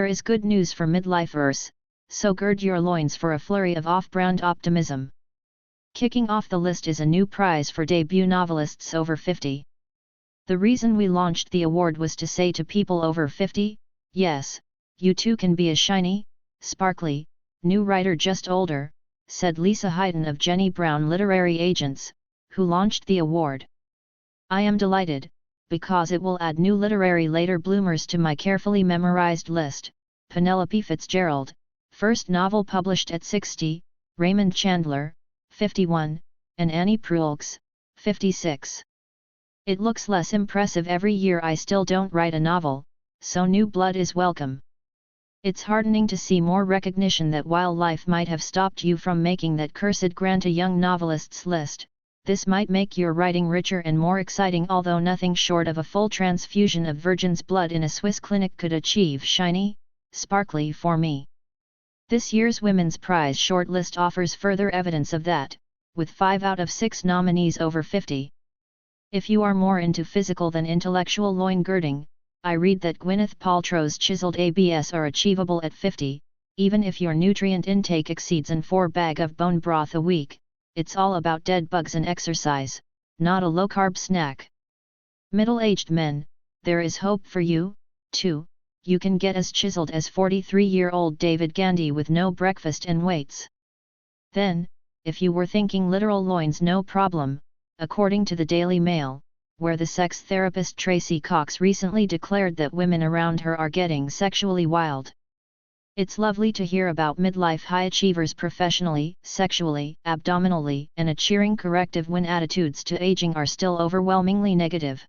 is good news for midlifers, so gird your loins for a flurry of off-brand optimism. Kicking off the list is a new prize for debut novelists over 50. The reason we launched the award was to say to people over 50, yes, you too can be a shiny, sparkly, new writer just older, said Lisa Hyden of Jenny Brown Literary Agents, who launched the award. I am delighted, because it will add new literary later bloomers to my carefully memorized list. Penelope Fitzgerald, first novel published at 60, Raymond Chandler, 51, and Annie Proulx, 56. It looks less impressive every year. I still don't write a novel, so new blood is welcome. It's heartening to see more recognition that while life might have stopped you from making that cursed grant a young novelists list, this might make your writing richer and more exciting, although nothing short of a full transfusion of virgin's blood in a Swiss clinic could achieve shiny, sparkly for me. This year's Women's Prize shortlist offers further evidence of that, with 5 out of 6 nominees over 50. If you are more into physical than intellectual loin-girding, I read that Gwyneth Paltrow's chiseled ABS are achievable at 50, even if your nutrient intake exceeds an 4 bag of bone broth a week. It's all about dead bugs and exercise, not a low-carb snack. Middle-aged men, there is hope for you, too. You can get as chiseled as 43-year-old David Gandy with no breakfast and weights. Then, if you were thinking literal loins, no problem. According to the Daily Mail, where the sex therapist Tracy Cox recently declared that women around her are getting sexually wild. It's lovely to hear about midlife high achievers professionally, sexually, abdominally, and a cheering corrective when attitudes to aging are still overwhelmingly negative.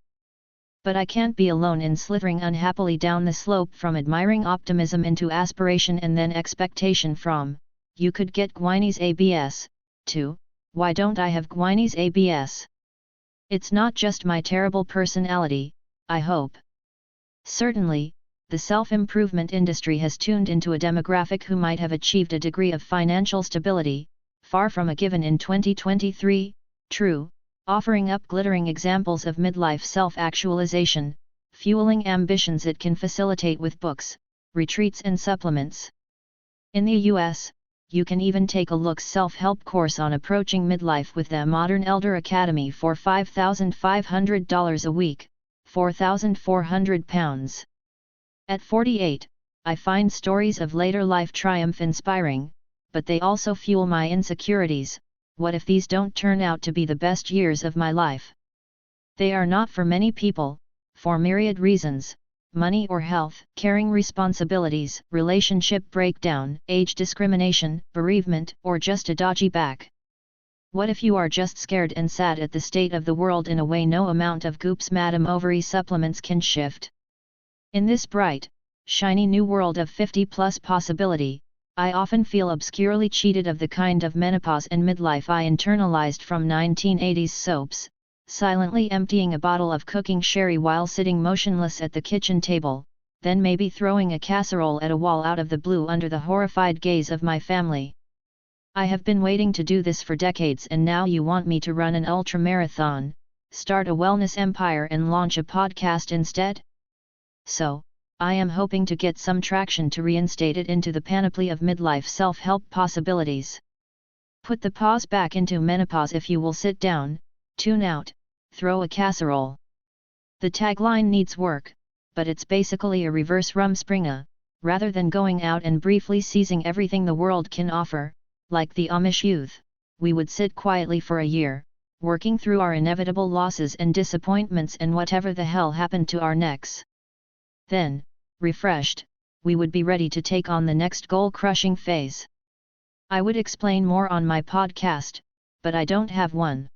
But I can't be alone in slithering unhappily down the slope from admiring optimism into aspiration and then expectation from, you could get Gwyneth's ABS, too. Why don't I have Gwyneth's ABS? It's not just my terrible personality, I hope. Certainly, the self-improvement industry has tuned into a demographic who might have achieved a degree of financial stability, far from a given in 2023, true, offering up glittering examples of midlife self-actualization, fueling ambitions it can facilitate with books, retreats and supplements. In the US, you can even take a look self-help course on approaching midlife with the Modern Elder Academy for $5,500 a week, £4,400. At 48, I find stories of later life triumph inspiring, but they also fuel my insecurities. What if these don't turn out to be the best years of my life? They are not for many people, for myriad reasons. Money or health, caring responsibilities, relationship breakdown, age discrimination, bereavement, or just a dodgy back. What if you are just scared and sad at the state of the world in a way no amount of Goop's Madam Ovary supplements can shift? In this bright, shiny new world of 50-plus possibility, I often feel obscurely cheated of the kind of menopause and midlife I internalized from 1980s soaps, silently emptying a bottle of cooking sherry while sitting motionless at the kitchen table, then maybe throwing a casserole at a wall out of the blue under the horrified gaze of my family. I have been waiting to do this for decades, and now you want me to run an ultramarathon, start a wellness empire and launch a podcast instead? So, I am hoping to get some traction to reinstate it into the panoply of midlife self-help possibilities. Put the pause back into menopause if you will sit down, tune out, throw a casserole. The tagline needs work, but it's basically a reverse Rumspringa, rather than going out and briefly seizing everything the world can offer, like the Amish youth. We would sit quietly for a year, working through our inevitable losses and disappointments and whatever the hell happened to our necks. Then, refreshed, we would be ready to take on the next goal-crushing phase. I would explain more on my podcast, but I don't have one.